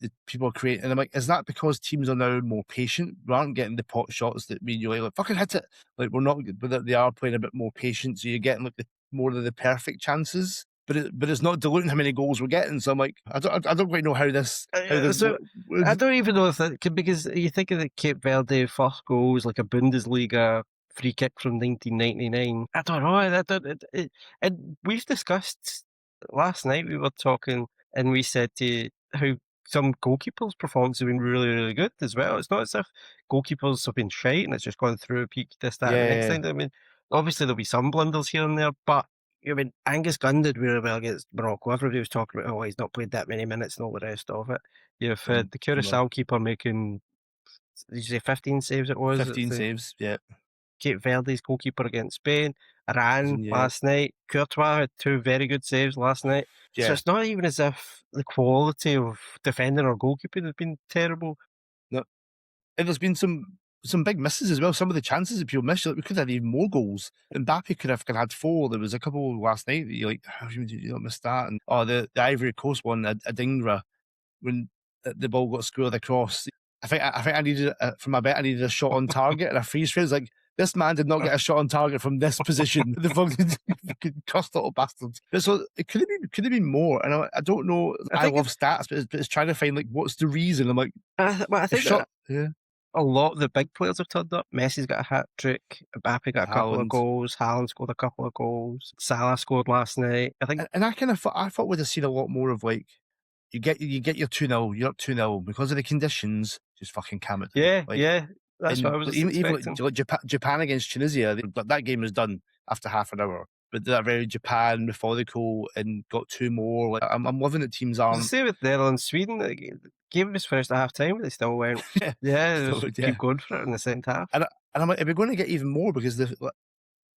the people are creating, and I'm like, is that because teams are now more patient? We aren't getting the pot shots that mean you're like fucking hit it. Like we're not, but they are playing a bit more patient, so you're getting like more of the perfect chances. But it's not diluting how many goals we're getting. So I'm like, I don't quite know how this. So I don't even know if that because you think of the Cape Verde first goal was like a Bundesliga free kick from 1999. I don't know. And we've discussed last night. We were talking, and we said how some goalkeepers' performances have been really, really good as well. It's not as if goalkeepers have been shite and it's just gone through a peak this, that, and the next thing. I mean, obviously there'll be some blunders here and there, but I mean, Angus Gunn did really well against Morocco. Everybody was talking about, he's not played that many minutes and all the rest of it. You've had the Curaçao keeper making, did you say 15 saves it was? 15 saves, yeah. Cape Verde's goalkeeper against Spain. Iran last night. Courtois had 2 very good saves last night. Yeah. So it's not even as if the quality of defending or goalkeeping has been terrible. No. And there's been some big misses as well. Some of the chances that people miss, like we could have had even more goals. Mbappé could have had 4. There was a couple last night that you're like, how did you not miss that? And the Ivory Coast one, Adingra, when the ball got squared across. I think I needed for my bet. I needed a shot on target and a freeze frame. Like this man did not get a shot on target from this position. The fucking cussed little bastards. But so it could have been more. And I don't know. I love stats, but it's trying to find like what's the reason. I'm like, I think a lot of the big players have turned up. Messi's got a hat trick. Mbappé got a couple of goals. Haaland scored a couple of goals. Salah scored last night. I think, and I thought we'd have seen a lot more of like. You get your 2-0, you're up 2-0 because of the conditions. Just fucking cam it. Yeah. That's what I was expecting. Even Japan against Tunisia, that game was done after half an hour. But that very Japan methodical and got 2 more. Like I'm loving that teams aren't. The same with Netherlands, Sweden. The game was finished at half time, but they still went. Keep going for it in the second half. And I'm like, are we going to get even more because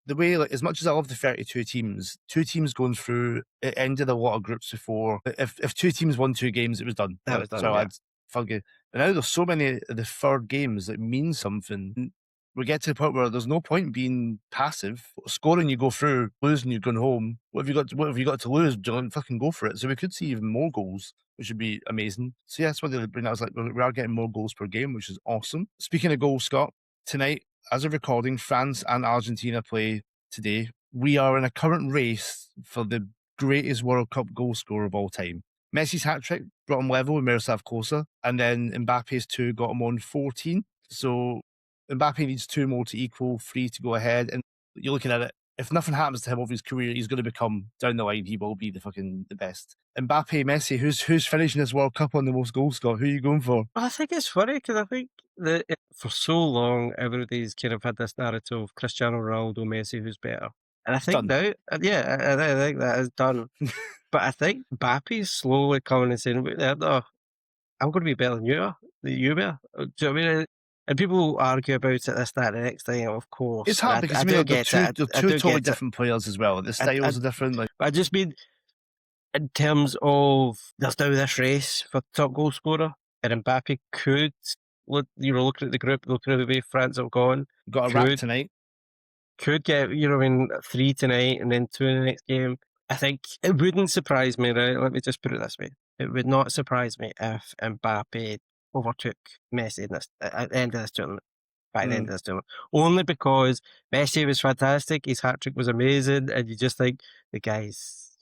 the way, like, as much as I love the 32 teams, 2 teams going through, it ended a lot of groups before. If 2 teams won 2 games, it was done. That was done. So I'd fucking. But now there's so many of the third games that mean something. We get to the point where there's no point being passive. Scoring, you go through. Losing, you're going home. What have you got to lose? Don't fucking go for it. So we could see even more goals, which would be amazing. So yeah, that's what they bring. I was like, we are getting more goals per game, which is awesome. Speaking of goals, Scott, tonight, as of recording, France and Argentina play today. We are in a current race for the greatest World Cup goal scorer of all time. Messi's hat-trick brought him level with Miroslav Klose, and then Mbappe's 2 got him on 14. So Mbappé needs 2 more to equal, 3 to go ahead. And you're looking at it, if nothing happens to him over his career, he's going to become, down the line, he will be the best. Mbappé, Messi, who's finishing this World Cup on the most goals, Scott? Who are you going for? I think it's funny because I think that for so long, everybody's kind of had this narrative of Cristiano Ronaldo, Messi, who's better. And I think now, I think that is done. But I think Mbappe's slowly coming and saying, no, I'm going to be better than you are. You better. Do you know what I mean? And people argue about it, this, that, the next thing, of course. It's hard because they're 2 totally different players as well. The styles are different. Like. I just mean, in terms of, there's now this race for top goal scorer, and Mbappe could you were looking at the group, looking at the way France have gone, Got a rack tonight. could get, 3 tonight and then 2 in the next game. I think it wouldn't surprise me, right? Let me just put it this way. It would not surprise me if Mbappé overtook Messi at the end of this tournament. By the end of this tournament. Only because Messi was fantastic, his hat-trick was amazing, and you just think the guy's,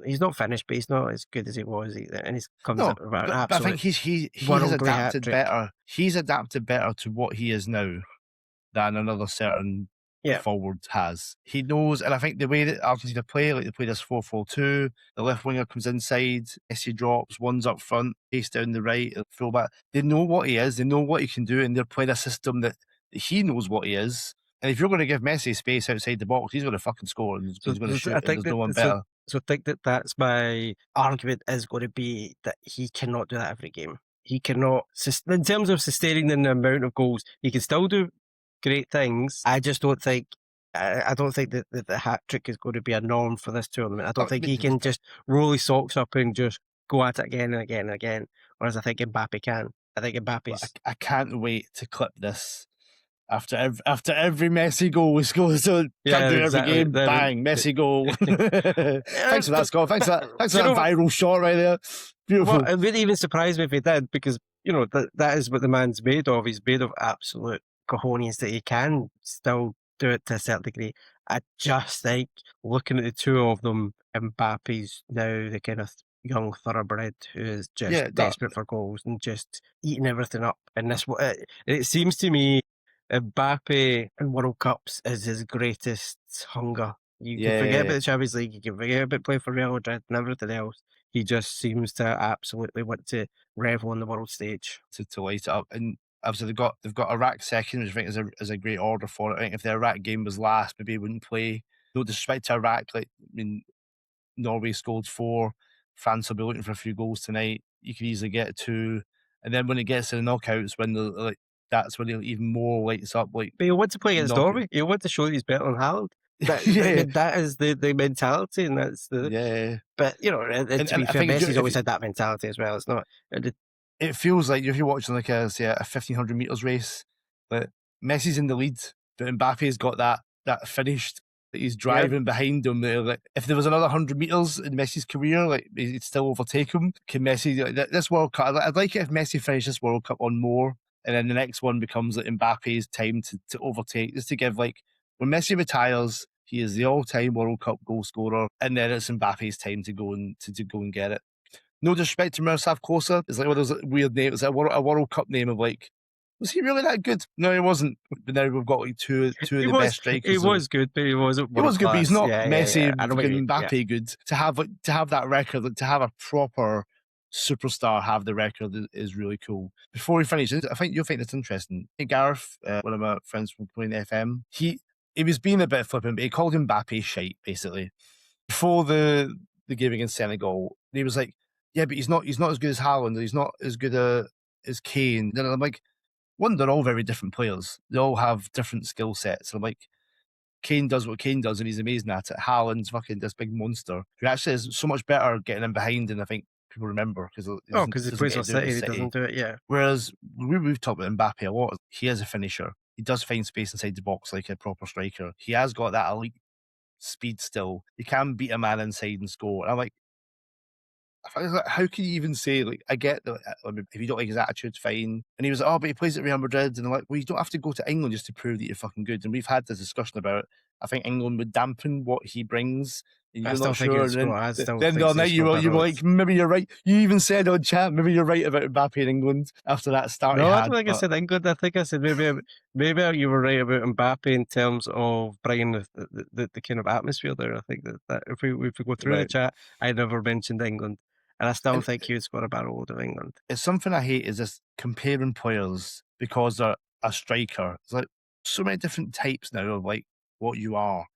he's not finished, but he's not as good as he was either. And he's comes No, out with an but I think he has adapted hat-trick. better. He's adapted better to what he is now than another certain forward has. He knows, and I think the way that Argentina play, like they play this 4-4-2, the left winger comes inside, Messi drops, one's up front, pace down the right, fullback. They know what he is, they know what he can do, and they're playing a system that he knows what he is. And if you're going to give Messi space outside the box, he's going to fucking score, and he's going to shoot, and there's no one better. So I think that's my argument is going to be that he cannot do that every game. He cannot, in terms of sustaining the amount of goals, he can still do great things. I just don't think, I don't think that the hat trick is going to be a norm for this tournament. I don't think he can just roll his socks up and just go at it again and again and again. Whereas I think Mbappé can. I think Mbappe's. I can't wait to clip this. After every Messi goal we score, so can't do every game. Bang, Messi goal. Thanks for that, Scott. Thanks for that viral shot right there. Beautiful. Well, it wouldn't even surprise me if he did, because that is what the man's made of. He's made of absolute cojones that he can still do it to a certain degree. I just think looking at the two of them, Mbappe's now the kind of young thoroughbred who is just desperate for goals and just eating everything up. And it seems to me Mbappé in World Cups is his greatest hunger. You can forget about the Champions League, you can forget about playing for Real Madrid and everything else. He just seems to absolutely want to revel on the world stage. To light it up. And obviously they've got Iraq second, which I think is a great order for it. I think if the Iraq game was last, maybe he wouldn't play. No disrespect to Iraq, Norway scored 4, France will be looking for a few goals tonight. You could easily get 2. And then when it gets to the knockouts, when that's when he'll even more lights up. But he'll want to play against Norway. He'll want to show that he's better than Haaland. That is the mentality, and that's the But to be fair, Messi's always had that mentality as well. It's not. It feels like if you're watching a 1500 meters race, that Messi's in the lead, but Mbappe's got that finished. He's driving behind him. If there was another 100 meters in Messi's career, he'd still overtake him. Can Messi this World Cup? I'd like it if Messi finished this World Cup on more, and then the next one becomes Mbappe's time to overtake, just to give when Messi retires, he is the all-time World Cup goal scorer, and then it's Mbappe's time to go and get it. No disrespect to Miroslav Klose, it's like one of those weird names. It's a World Cup name of was he really that good? No, he wasn't. But now we've got two of the best strikers. He was good, but he wasn't. He was good, but he's not Messi and Mbappe good. To have that record, to have a proper superstar have the record is really cool. Before we finish, I think you'll find this interesting. Gareth, one of my friends from playing FM, he was being a bit flippant, but he called Mbappé shite basically before the game against Senegal. He was like, "Yeah, but he's not as good as Haaland. He's not as good as Kane." Then I'm like, one, they're all very different players. They all have different skill sets. And I'm like, Kane does what Kane does, and he's amazing at it. Haaland's fucking this big monster who actually is so much better getting in behind than I think people remember, because he plays for City, he doesn't do it. Whereas we've talked about Mbappe a lot. He is a finisher. He does find space inside the box like a proper striker. He has got that elite speed still. He can beat a man inside and score. And I'm like, how can you even say, I get that if you don't like his attitude, fine. And he was like, oh, but he plays at Real Madrid. And I'm like, well, you don't have to go to England just to prove that you're fucking good. And we've had this discussion about it. I think England would dampen what he brings. And you're not sure. Then the other night you were like, maybe you're right. You even said on chat, maybe you're right about Mbappe in England after that start. No, I don't think I said England. I think I said maybe you were right about Mbappe in terms of bringing the kind of atmosphere there. I think that if we go through the chat, I never mentioned England. And I still think he would score a barrel load of England. It's something I hate is this comparing players because they're a striker. It's like so many different types now of what you are,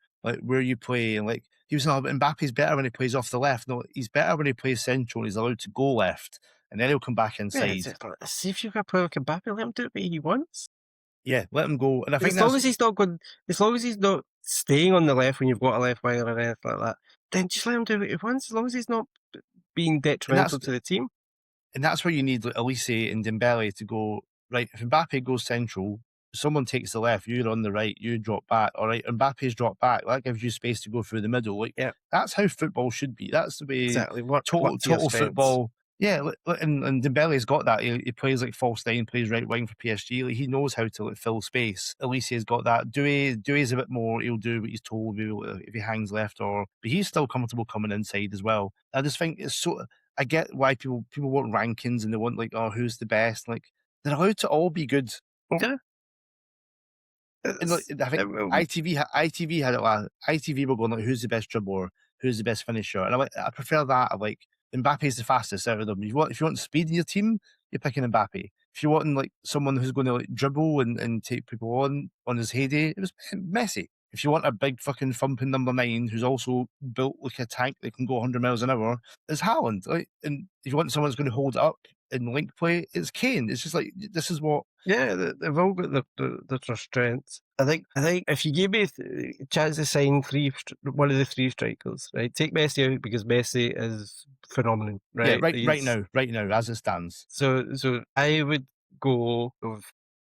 where you play. And he was saying, Mbappe's better when he plays off the left. No, he's better when he plays central and he's allowed to go left. And then he'll come back inside. See if you've got a player like Mbappe, let him do it what he wants. Yeah, let him go. And I think as long as he's not staying on the left when you've got a left winger or anything like that, then just let him do what he wants, as long as he's not being detrimental to the team. And that's where you need Olise and Dembele to go, right, if Mbappe goes central, someone takes the left, you're on the right, you drop back. All right, Mbappe's drop back. That gives you space to go through the middle. Like Yeah, that's how football should be. That's the way exactly. Work to your total strengths. football. Yeah, and Dembele's got that. He plays like false nine, plays right wing for PSG. Like he knows how to like fill space. Olise's got that. Doué's a bit more. He'll do what he's told. If he hangs left, but he's still comfortable coming inside as well. I just think it's so. I get why people want rankings and they want like, oh, who's the best? Like they're allowed to all be good. Yeah. And like, I think ITV had it last. ITV were going like, who's the best dribbler, who's the best finisher, and I prefer that. I like Mbappe's the fastest out of them. If you want speed in your team, you're picking Mbappe. If you want like someone who's going to like dribble and take people on his heyday, it was Messi. If you want a big fucking thumping number 9 who's also built like a tank that can go 100 miles an hour, it's Haaland. Like, and if you want someone who's going to hold it up in link play, it's Kane. It's just like this is what. Yeah, they've all got their strengths. I think if you give me a chance to sign one of the 3 strikers, right? Take Messi out because Messi is phenomenal, right? Yeah, right now, as it stands. So I would go with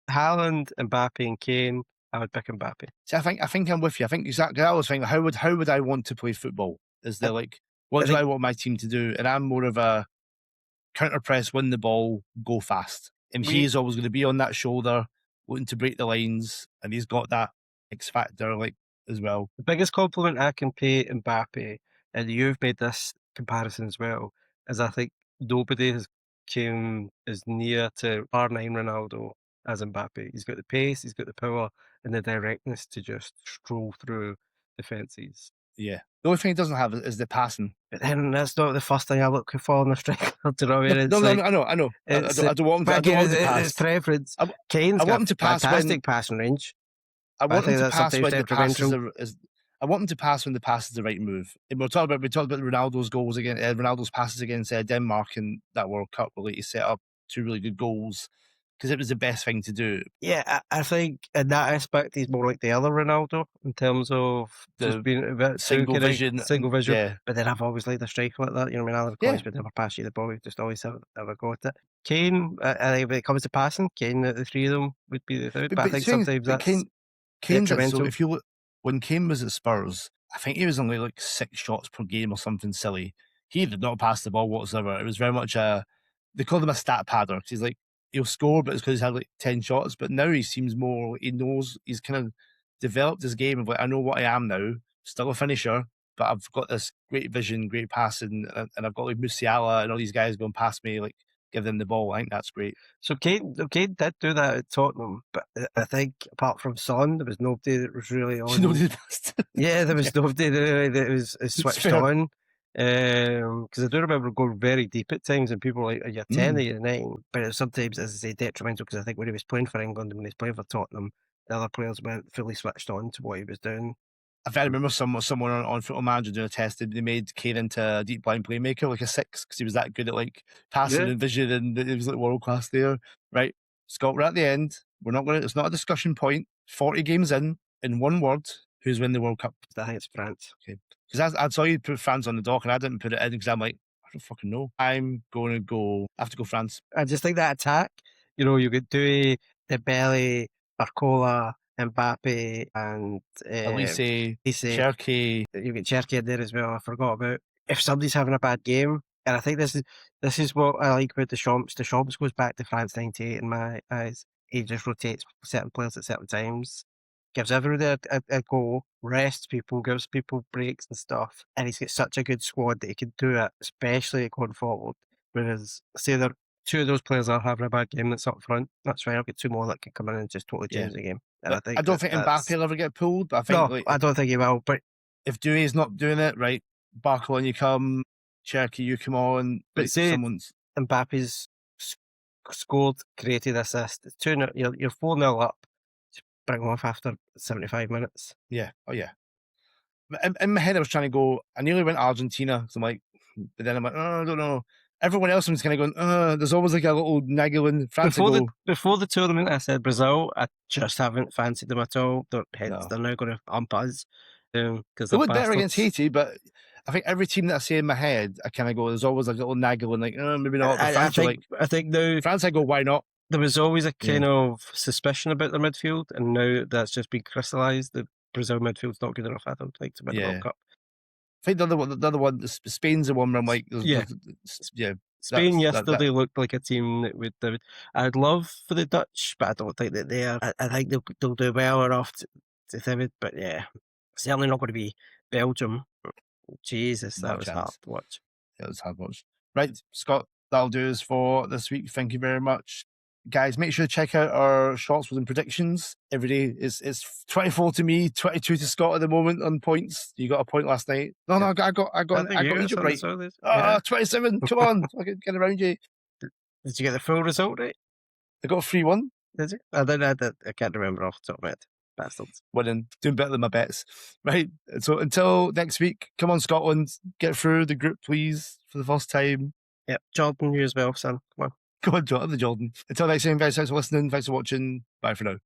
Haaland, Mbappe, and Kane. I would pick Mbappe. See, I think I'm with you. I think exactly. I was thinking, how would I want to play football? Is there like what do I want my team to do? And I'm more of a counter press, win the ball, go fast. And he's always going to be on that shoulder, wanting to break the lines, and he's got that X factor like as well. The biggest compliment I can pay Mbappe, and you've made this comparison as well, is I think nobody has came as near to R9 Ronaldo as Mbappe. He's got the pace, he's got the power, and the directness to just stroll through defences. Yeah. The only thing he doesn't have is the passing. But then that's not the first thing I look for in a striker. Do you know what I mean? No, I know. I don't want him to pass. It's preference. Kane's got fantastic passing range. I want him to pass when the pass I want him to pass when the pass is the right move. And we talked about Ronaldo's goals against Ronaldo's passes against Denmark in that World Cup. Where he set up 2 really good goals because it was the best thing to do. Yeah, I think in that aspect he's more like the other Ronaldo in terms of just being a bit single vision. Yeah. But then I've always liked a striker like that. You know what I mean? Alan Coyce would never pass you the ball. He'd just always have a go at it. Kane, I think when it comes to passing, Kane, the 3 of them would be the third. But I think sometimes that's Kane. So if you look, when Kane was at Spurs, I think he was only like 6 shots per game or something silly. He did not pass the ball whatsoever. It was very much they called him a stat padder because he's like, he'll score, but it's because he's had like 10 shots. But now he seems more, he knows, he's kind of developed his game of like, I know what I am now, still a finisher, but I've got this great vision, great passing, and I've got like Musiala and all these guys going past me, like give them the ball. I think that's great. So Kane did do that at Tottenham, but I think apart from Son, there was nobody that was really on. Yeah, there was nobody that was switched on. Because I do remember going very deep at times, and people were like, "You're 10 or you're 9," but it was sometimes, as I say, detrimental. Because I think when he was playing for England and when he was playing for Tottenham, the other players weren't fully switched on to what he was doing. I remember someone on Football Manager doing a test. They made Kane into a deep line playmaker, like a 6, because he was that good at like passing and vision, and he was like world class there. Right, Scott, we're at the end. We're not going. It's not a discussion point. 40 games in one word, who's winning the World Cup? I think it's France. Okay. Because I saw you put France on the dock and I didn't put it in because I'm like, I don't fucking know. I'm going to go, I have to go France. I just think that attack, you could do Dembele, Barcola, Mbappe, and Olise, Cherki. You get Cherki in there as well. I forgot about. If somebody's having a bad game, and I think this is what I like about Deschamps. Deschamps goes back to France '98 in my eyes. He just rotates certain players at certain times. Gives everybody a go, rests people, gives people breaks and stuff. And he's got such a good squad that he can do it, especially going forward. Whereas, say there 2 of those players are having a bad game that's up front, that's fine. I'll get 2 more that can come in and just totally change the game. And I don't think Mbappe will ever get pulled, but I think I don't think he will. But if Doué's not doing it, right, Barcola, you come, Cherki, you come on. But say Mbappe's scored, created assist. It's 2-0, you're 4-0 up. Bring him off after 75 minutes. Yeah. Oh, yeah. In my head, I was trying to go, I nearly went Argentina. So I'm like, but then I'm like, oh, I don't know. Everyone else was kind of going, there's always like a little niggling. Before the tournament, I said Brazil. I just haven't fancied them at all. They're now going to unbuzz. They look better against Haiti, but I think every team that I say in my head, I kind of go, there's always a little niggling, like, maybe not. I think now France, I go, why not? There was always a Yeah. kind of suspicion about their midfield, and now that's just been crystallised. The Brazil midfield's not good enough, I don't think, to win the Yeah. World Cup. I think the other one, Spain's the one where I'm like, Yeah. yeah. Spain That yesterday looked like a team that would. I'd love for the Dutch, but I don't think that they are. I think they'll do well enough to have it, but yeah, certainly not going to be Belgium. Jesus, not that a was chance. hard to watch. It was hard watch. Right, Scott, that'll do us for this week. Thank you very much. Guys, make sure to check out our shots within predictions. Every day it's 24 to me, 22 to Scott at the moment on points. You got a point last night. No, I got Egypt right. 27. Come on, I can get around you. Did you get the full result right? I got a 3-1. Did you? I can't remember off the top of my head. Bastards. Winning, doing better than my bets. Right. So until next week, come on, Scotland, get through the group, please, for the first time. Yep, Jordan, you as well, son. Come on. Come on, Jordan. Until next time, guys, thanks for listening. Thanks for watching. Bye for now.